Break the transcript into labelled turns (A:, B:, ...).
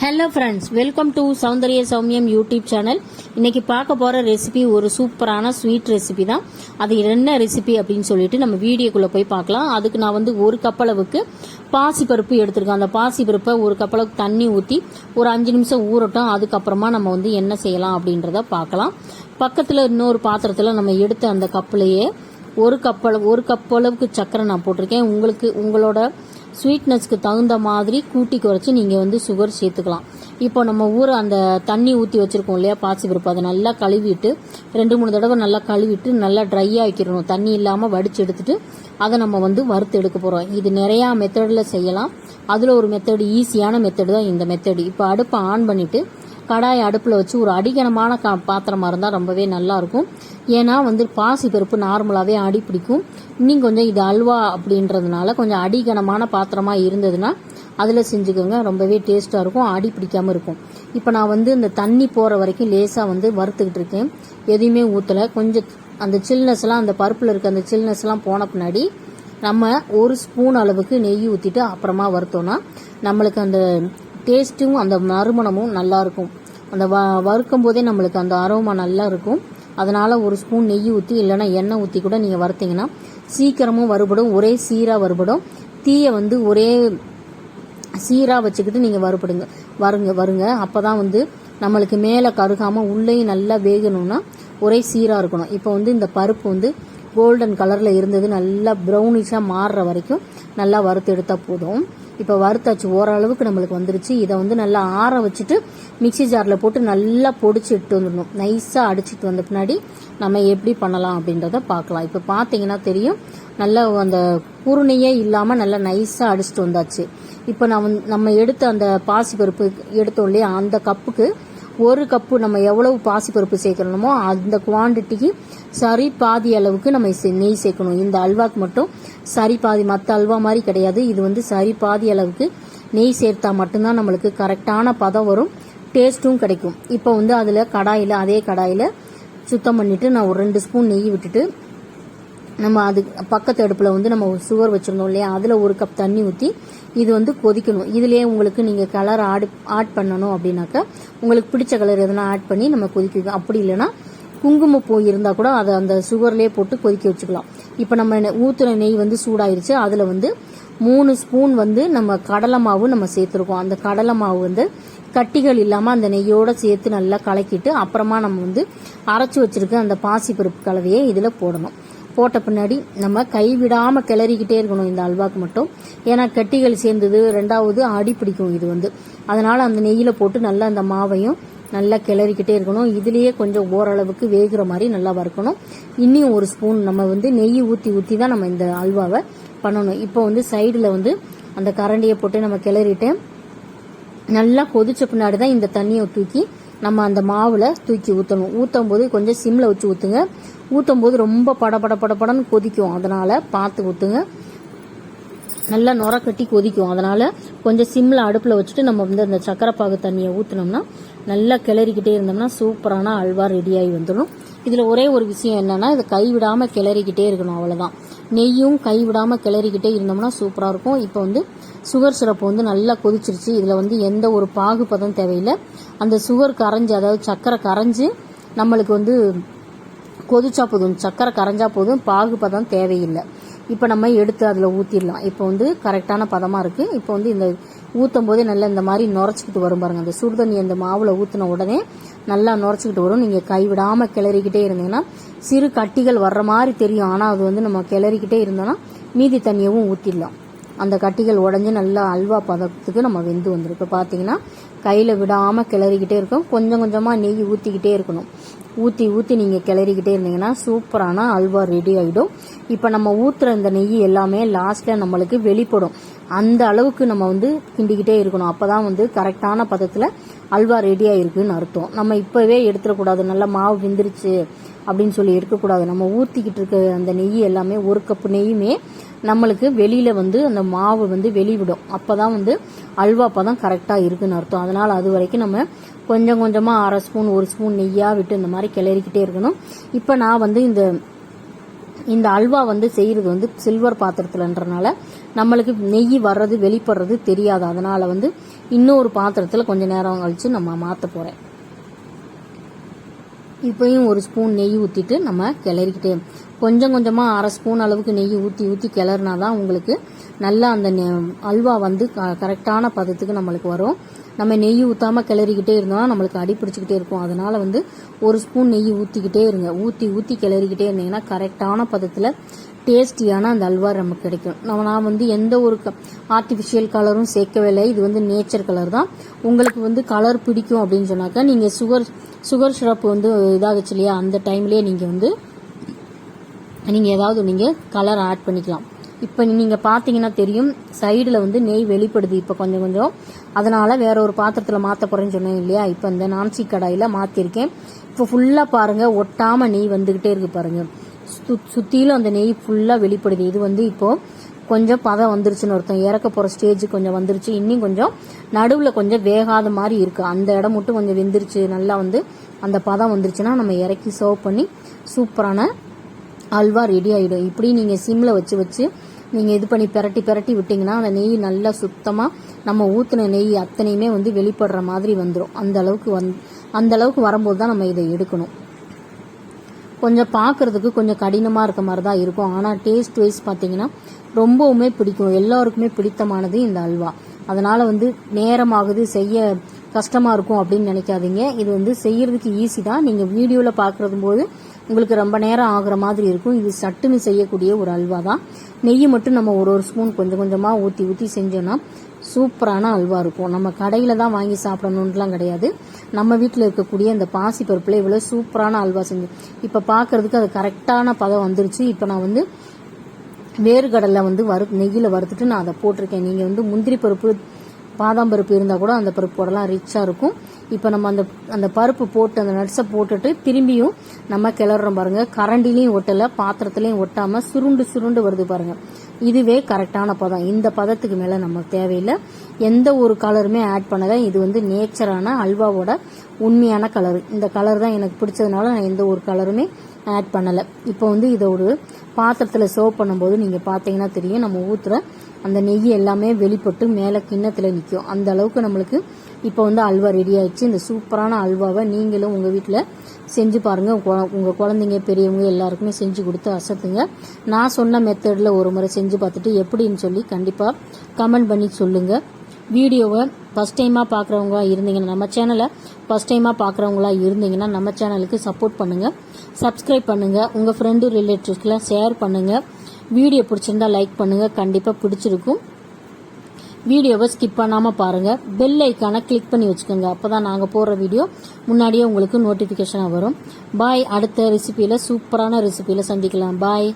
A: Hello friends, welcome to Soundarya சௌமியம் YouTube channel. இன்னைக்கு பார்க்க போற ரெசிபி ஒரு சூப்பரான ஸ்வீட் ரெசிபி தான். அது என்ன ரெசிபி அப்படின்னு சொல்லிட்டு நம்ம வீடியோக்குள்ள போய் பார்க்கலாம். அதுக்கு நான் வந்து ஒரு கப் அளவுக்கு பாசிப்பருப்பு எடுத்திருக்கேன். அந்த பாசிப்பருப்பை ஒரு கப் அளவுக்கு தண்ணி ஊற்றி ஒரு 5 நிமிஷம் ஊறட்டும். அதுக்கப்புறமா நம்ம வந்து என்ன செய்யலாம் அப்படின்றத பார்க்கலாம். பக்கத்தில் இன்னொரு பாத்திரத்தில் நம்ம எடுத்த அந்த கப்புலையே ஒரு கப் அளவுக்கு சர்க்கரை நான் போட்டிருக்கேன். உங்களோட ஸ்வீட்னஸ்க்கு தகுந்த மாதிரி கூட்டி குறைச்சி நீங்கள் வந்து சுகர் சேர்த்துக்கலாம். இப்போ நம்ம அந்த தண்ணி ஊற்றி வச்சுருக்கோம் இல்லையா பாசிப்பருப்பு, அதை நல்லா கழுவிட்டு 2-3 தடவை நல்லா கழுவிட்டு நல்லா ட்ரையாக வைக்கிறணும். தண்ணி இல்லாமல் வடித்து எடுத்துட்டு அதை நம்ம வந்து வறுத்து எடுக்க போகிறோம். இது நிறையா மெத்தடில் செய்யலாம். அதில் ஒரு மெத்தடு, ஈஸியான மெத்தடு தான் இந்த மெத்தடு. இப்போ அடுப்பை ஆன் பண்ணிவிட்டு கடாயை அடுப்பில் வச்சு ஒரு அடிகனமான பாத்திரமாக இருந்தால் ரொம்பவே நல்லாயிருக்கும். ஏன்னா வந்து பாசிப்பருப்பு நார்மலாகவே அடி பிடிக்கும். இன்னும் கொஞ்சம் இது அல்வா அப்படின்றதுனால கொஞ்சம் அடிகனமான பாத்திரமாக இருந்ததுன்னா அதில் செஞ்சுக்கோங்க. ரொம்பவே டேஸ்ட்டாக இருக்கும், அடி பிடிக்காமல் இருக்கும். இப்போ நான் வந்து இந்த தண்ணி போகிற வரைக்கும் லேசாக வந்து வறுத்துக்கிட்டு இருக்கேன். எதையுமே ஊற்றலை. கொஞ்சம் அந்த சில்னஸ்லாம், அந்த பருப்பில் இருக்க அந்த சில்னஸ்லாம் போன பின்னாடி நம்ம ஒரு ஸ்பூன் அளவுக்கு நெய் ஊற்றிட்டு அப்புறமா வறுத்தோன்னா நம்மளுக்கு அந்த டேஸ்ட்டும் அந்த நறுமணமும் நல்லாயிருக்கும். அந்த வறுக்கும் போதே நம்மளுக்கு அந்த அரோமா நல்லா இருக்கும். அதனால் ஒரு ஸ்பூன் நெய் ஊற்றி இல்லைன்னா எண்ணெய் ஊற்றி கூட நீங்கள் வறுத்தீங்கன்னா சீக்கிரமும் வறுபடும், ஒரே சீராக வறுபடும். தீயை வந்து ஒரே சீராக வச்சுக்கிட்டு நீங்கள் வருங்க. அப்போ தான் வந்து நம்மளுக்கு மேலே கருகாமல் உள்ளேயும் நல்லா வேகணும்னா ஒரே சீராக இருக்கணும். இப்போ வந்து இந்த பருப்பு வந்து கோல்டன் கலரில் இருந்தது நல்லா ப்ரௌனிஷாக மாறுற வரைக்கும் நல்லா வறுத்து எடுத்தால் போதும். இப்போ வறுத்தாச்சு, ஓரளவுக்கு நம்மளுக்கு வந்துருச்சு. இதை வந்து நல்லா ஆற வச்சுட்டு மிக்சி ஜாரில் போட்டு நல்லா பொடிச்சு இட்டு வந்துடணும். நைஸாக அடிச்சுட்டு வந்த பின்னாடி நம்ம எப்படி பண்ணலாம் அப்படின்றத பார்க்கலாம். இப்போ பார்த்தீங்கன்னா தெரியும், நல்லா அந்த குருணையே இல்லாமல் நல்லா நைஸாக அடிச்சுட்டு வந்தாச்சு. இப்போ நம்ம எடுத்த அந்த பாசிப்பருப்பு எடுத்தோம் இல்லையா, அந்த கப்புக்கு ஒரு கப்பு நம்ம எவ்வளவு பாசிப்பருப்பு சேர்க்கணுமோ அந்த குவான்டிட்டிக்கு சரி பாதி அளவுக்கு நம்ம நெய் சேர்க்கணும். இந்த அல்வாக்கு மட்டும் சரி பாதி, மற்ற அல்வா மாதிரி கிடையாது. இது வந்து சரி பாதி அளவுக்கு நெய் சேர்த்தா மட்டும்தான் நம்மளுக்கு கரெக்டான பதம் வரும், டேஸ்ட்டும் கிடைக்கும். இப்போ வந்து அதில் அதே கடாயில் சுத்தம் பண்ணிட்டு நான் ஒரு 2 ஸ்பூன் நெய் விட்டுட்டு நம்ம அது பக்கத்து அடுப்பில் வந்து நம்ம சுகர் வச்சுருந்தோம் இல்லையா, அதில் ஒரு கப் தண்ணி ஊற்றி இது வந்து கொதிக்கணும். இதுலேயே உங்களுக்கு நீங்கள் கலர் ஆட் பண்ணணும் அப்படின்னாக்கா உங்களுக்கு பிடிச்ச கலர் எதனா ஆட் பண்ணி நம்ம கொதிக்க வைக்கலாம். அப்படி இல்லைன்னா குங்குமப்பூ இருந்தால் கூட அதை அந்த சுகர்லேயே போட்டு கொதிக்க வச்சுக்கலாம். இப்போ நம்ம ஊற்றுன நெய் வந்து சூடாயிருச்சு. அதில் வந்து 3 ஸ்பூன் வந்து நம்ம கடலை மாவு நம்ம சேர்த்துருக்கோம். அந்த கடலை மாவு வந்து கட்டிகள் இல்லாமல் அந்த நெய்யோடு சேர்த்து நல்லா கலக்கிட்டு அப்புறமா நம்ம வந்து அரைச்சி வச்சிருக்க அந்த பாசிப்பருப்பு கலவையை இதில் போடணும். போட்ட பின்னாடி நம்ம கைவிடாமல் கிளறிக்கிட்டே இருக்கணும் இந்த அல்வாக்கு மட்டும். ஏன்னா கட்டிகள் சேர்ந்தது, 2வது அடி பிடிக்கும் இது வந்து. அதனால் அந்த நெய்யில் போட்டு நல்லா அந்த மாவையும் நல்லா கிளறிக்கிட்டே இருக்கணும். இதுலேயே கொஞ்சம் ஓரளவுக்கு வேகிற மாதிரி நல்லா வறுக்கணும். இன்னும் ஒரு ஸ்பூன் நம்ம வந்து நெய் ஊற்றி தான் நம்ம இந்த அல்வாவை பண்ணணும். இப்போ வந்து சைடில் வந்து அந்த கரண்டியை போட்டு நம்ம கிளறிட்டேன். நல்லா கொதிச்ச பின்னாடி தான் இந்த தண்ணியை தூக்கி நம்ம அந்த மாவில் தூக்கி ஊற்றணும். ஊற்றும் போது கொஞ்சம் சிம்மில் வச்சு ஊற்றுங்க. ஊற்றும் போது ரொம்ப படன்னு கொதிக்கும், அதனால் பார்த்து ஊற்றுங்க. நல்லா நுர கட்டி கொதிக்கும், அதனால் கொஞ்சம் சிம்மில் அடுப்பில் வச்சுட்டு நம்ம வந்து அந்த சக்கரை பாகு தண்ணியை ஊற்றினோம்னா நல்லா கிளறிக்கிட்டே இருந்தோம்னா சூப்பரான அல்வா ரெடியாகி வந்துடும். இதில் ஒரே ஒரு விஷயம் என்னன்னா, இதை கைவிடாமல் கிளறிக்கிட்டே இருக்கணும், அவ்வளோதான். நெய்யும் கைவிடாமல் கிளறிக்கிட்டே இருந்தோம்னா சூப்பராக இருக்கும். இப்போ வந்து சுகர் சிரப்பு வந்து நல்லா கொதிச்சிருச்சு. இதில் வந்து எந்த ஒரு பாகுபதம் தேவையில்லை. அந்த சுகர் கரைஞ்சி, அதாவது சக்கரை கரைஞ்சி நம்மளுக்கு வந்து கொதிச்சா போதும், சக்கரை கரைஞ்சா போதும், பாகுபதம் தேவையில்லை. இப்போ நம்ம எடுத்து அதில் ஊற்றிடலாம். இப்போ வந்து கரெக்டான பதமாக இருக்குது. இப்போ வந்து இந்த ஊற்றும் போதே நல்லா இந்த மாதிரி நுரைச்சிக்கிட்டு வரும் பாருங்க. அந்த சுடுதண்ணி அந்த மாவில் ஊற்றின உடனே நல்லா நுரைச்சிக்கிட்டு வரும். நீங்கள் கைவிடாமல் கிளறிக்கிட்டே இருந்தீங்கன்னா சிறு கட்டிகள் வர்ற மாதிரி தெரியும். ஆனால் அது வந்து நம்ம கிளறிக்கிட்டே இருந்தோன்னா மீதி தண்ணியவும் ஊற்றிடலாம். அந்த கட்டிகள் உடஞ்சி நல்லா அல்வா பதத்துக்கு நம்ம வெந்து வந்துடும். பார்த்தீங்கன்னா கையில் விடாமல் கிளறிக்கிட்டே இருக்கும். கொஞ்சம் கொஞ்சமாக நெய் ஊற்றிக்கிட்டே இருக்கணும். ஊற்றி நீங்கள் கிளறிக்கிட்டே இருந்தீங்கன்னா சூப்பரான அல்வா ரெடி ஆகிடும். இப்போ நம்ம ஊற்றுற இந்த நெய் எல்லாமே லாஸ்ட்டில் நம்மளுக்கு வெளிப்படும். அந்த அளவுக்கு நம்ம வந்து கிண்டிக்கிட்டே இருக்கணும். அப்போ தான் வந்து கரெக்டான பதத்தில் அல்வா ரெடி ஆகிருக்குன்னு அர்த்தம். நம்ம இப்போவே எடுத்துடக்கூடாது, நல்லா மாவு வெந்துருச்சு அப்படின்னு சொல்லி எடுக்கக்கூடாது. நம்ம ஊற்றிக்கிட்டு இருக்க அந்த நெய் எல்லாமே, ஒரு கப்பு நெய்யுமே நம்மளுக்கு வெளியில் வந்து அந்த மாவு வந்து வெளிவிடும். அப்போ தான் வந்து அல்வா பதம் கரெக்டாக இருக்குன்னு அர்த்தம். அதனால் அது வரைக்கும் நம்ம கொஞ்சம் கொஞ்சமாக 1/2 ஸ்பூன் 1 ஸ்பூன் நெய்யாக விட்டு இந்த மாதிரி கிளறிக்கிட்டே இருக்கணும். இப்போ நான் வந்து இந்த இந்த அல்வா வந்து செய்கிறது வந்து சில்வர் பாத்திரத்துலன்றனால நம்மளுக்கு நெய் வர்றது வெளிப்படுறது தெரியாது. அதனால வந்து இன்னொரு பாத்திரத்தில் கொஞ்ச நேரம் கழிச்சு நம்ம மாற்ற போகிறேன். இப்பயும் ஒரு ஸ்பூன் நெய் ஊற்றிட்டு நம்ம கிளறிக்கிட்டே கொஞ்சம் கொஞ்சமாக 1/2 ஸ்பூன் அளவுக்கு நெய் ஊற்றி ஊற்றி கிளறினா தான் உங்களுக்கு நல்லா அந்த அல்வா வந்து கரெக்டான பதத்துக்கு நம்மளுக்கு வரும். நம்ம நெய் ஊற்றாமல் கிளறிக்கிட்டே இருந்தோம்னா நம்மளுக்கு அடி பிடிச்சிக்கிட்டே இருக்கும். அதனால் வந்து ஒரு ஸ்பூன் நெய் ஊற்றிக்கிட்டே இருங்க. ஊற்றி ஊற்றி கிளறிக்கிட்டே இருந்தீங்கன்னா கரெக்டான பதத்தில் டேஸ்டியான அந்த அல்வா நமக்கு கிடைக்கும். நான் வந்து எந்த ஒரு ஆர்டிஃபிஷியல் கலரும் சேர்க்கவே இல்லை. இது வந்து நேச்சர் கலர் தான். உங்களுக்கு வந்து கலர் பிடிக்கும் அப்படின்னு சொன்னாக்கா நீங்கள் சுகர் சிரப் வந்து இதாகச்சு இல்லையா, அந்த டைம்லேயே நீங்கள் ஏதாவது கலர் ஆட் பண்ணிக்கலாம். இப்போ நீங்கள் பார்த்தீங்கன்னா தெரியும், சைடில் வந்து நெய் வெளிப்படுது இப்போ கொஞ்சம் கொஞ்சம். அதனால் வேற ஒரு பாத்திரத்தில் மாற்ற போகிறேன்னு சொன்னேன் இல்லையா, இப்போ இந்த நான்ஸ்டிக் கடாயில் மாற்றிருக்கேன். இப்போ ஃபுல்லாக பாருங்கள், ஒட்டாமல் நெய் வந்துக்கிட்டே இருக்குது பாருங்கள். சுற்றிலும் அந்த நெய் ஃபுல்லாக வெளிப்படுது. இது வந்து இப்போது கொஞ்சம் பதம் வந்துருச்சுன்னு அர்த்தம். இறக்க போகிற ஸ்டேஜ் கொஞ்சம் வந்துருச்சு. இன்னும் கொஞ்சம் நடுவில் கொஞ்சம் வேகாத மாதிரி இருக்குது. அந்த இடம் மட்டும் கொஞ்சம் வெந்துருச்சு. நல்லா வந்து அந்த பதம் வந்துருச்சுன்னா நம்ம இறக்கி சர்வ் பண்ணி சூப்பரான அல்வா ரெடி ஆகிடும். இப்படி நீங்கள் சிம்மில் வச்சு நீங்கள் இது பண்ணி பிரட்டி விட்டிங்கன்னா அந்த நெய் நல்லா சுத்தமாக நம்ம ஊற்றின நெய் அத்தனையுமே வந்து வெளிப்படுற மாதிரி வந்துடும். அந்த அளவுக்கு வரும்போது தான் நம்ம இதை எடுக்கணும். கொஞ்சம் பார்க்குறதுக்கு கொஞ்சம் கடினமாக இருக்க மாதிரி தான் இருக்கும். ஆனால் டேஸ்ட் வைஸ் பார்த்தீங்கன்னா ரொம்பவுமே பிடிக்கும். எல்லாருக்குமே பிடித்தமானது இந்த அல்வா. அதனால் வந்து நேரமாகுது, செய்ய கஷ்டமாக இருக்கும் அப்படின்னு நினைக்காதீங்க. இது வந்து செய்யறதுக்கு ஈஸி தான். நீங்கள் வீடியோவில் பார்க்குறது போது உங்களுக்கு ரொம்ப நேரம் ஆகுற மாதிரி இருக்கும். இது சட்டுன்னு செய்யக்கூடிய ஒரு அல்வா தான். நெய் மட்டும் நம்ம ஒரு ஸ்பூன் கொஞ்சம் கொஞ்சமாக ஊற்றி செஞ்சோன்னா சூப்பரான அல்வா இருக்கும். நம்ம கடையில் தான் வாங்கி சாப்பிடணுன்ட்டுலாம் கிடையாது. நம்ம வீட்டில் இருக்கக்கூடிய இந்த பாசி பருப்பில் இவ்வளோ சூப்பரான அல்வா செஞ்சு இப்போ பார்க்குறதுக்கு அது கரெக்டான பதம் வந்துருச்சு. இப்போ நான் வந்து வேர்க்கடலை வந்து நெய்யில் வறுத்துட்டு நான் அதை போட்டிருக்கேன். நீங்கள் வந்து முந்திரி பருப்பு, பாதாம் பருப்பு இருந்தால் கூட அந்த பருப்பு போடலாம், ரிச்சாக இருக்கும். இப்போ நம்ம அந்த பருப்பு போட்டு அந்த நட்ஸை போட்டுட்டு திரும்பியும் நம்ம கிளறோம் பாருங்கள். கரண்டிலையும் ஒட்டலை, பாத்திரத்துலையும் ஒட்டாமல் சுருண்டு வருது பாருங்கள். இதுவே கரெக்டான பதம். இந்த பதத்துக்கு மேலே நமக்கு தேவையில்லை. எந்த ஒரு கலருமே ஆட் பண்ணலை. இது வந்து நேச்சரான அல்வாவோட உண்மையான கலர். இந்த கலர் தான் எனக்கு பிடிச்சதுனால நான் எந்த ஒரு கலருமே ஆட் பண்ணலை. இப்போ வந்து இதை ஒரு பாத்திரத்தில் சர்வ் பண்ணும்போது நீங்கள் பார்த்தீங்கன்னா தெரியும், நம்ம ஊற்றுற அந்த நெய் எல்லாமே வெளிப்பட்டு மேலே கிண்ணத்தில் நிற்கும். அந்த அளவுக்கு நம்மளுக்கு இப்போ வந்து அல்வா ரெடி ஆயிடுச்சு. இந்த சூப்பரான அல்வாவை நீங்களும் உங்கள் வீட்டில் செஞ்சு பாருங்கள். உங்கள் குழந்தைங்க பெரியவங்க எல்லாருக்குமே செஞ்சு கொடுத்து அசத்துங்க. நான் சொன்ன மெத்தடில் ஒரு முறை செஞ்சு பார்த்துட்டு எப்படின்னு சொல்லி கண்டிப்பாக கமெண்ட் பண்ணி சொல்லுங்கள். வீடியோவை ஃபஸ்ட் டைமாக பார்க்குறவங்களா இருந்தீங்கன்னா, நம்ம சேனலை ஃபஸ்ட் டைமாக பார்க்குறவங்களா இருந்தீங்கன்னா நம்ம சேனலுக்கு சப்போர்ட் பண்ணுங்கள், சப்ஸ்கிரைப் பண்ணுங்கள், உங்கள் ஃப்ரெண்டு ரிலேட்டிவ்ஸ்க்கெலாம் ஷேர் பண்ணுங்கள். வீடியோ பிடிச்சிருந்தா லைக் பண்ணுங்கள். கண்டிப்பாக பிடிச்சிருக்கும். வீடியோவை ஸ்கிப் பண்ணாமல் பாருங்கள். பெல் ஐக்கானை கிளிக் பண்ணி வச்சுக்கோங்க. அப்போ தான் நாங்கள் போடுற வீடியோ முன்னாடியே உங்களுக்கு நோட்டிஃபிகேஷனாக வரும். பாய். அடுத்த ரெசிபியில் சூப்பரான ரெசிபியில் சந்திக்கலாம். பாய்.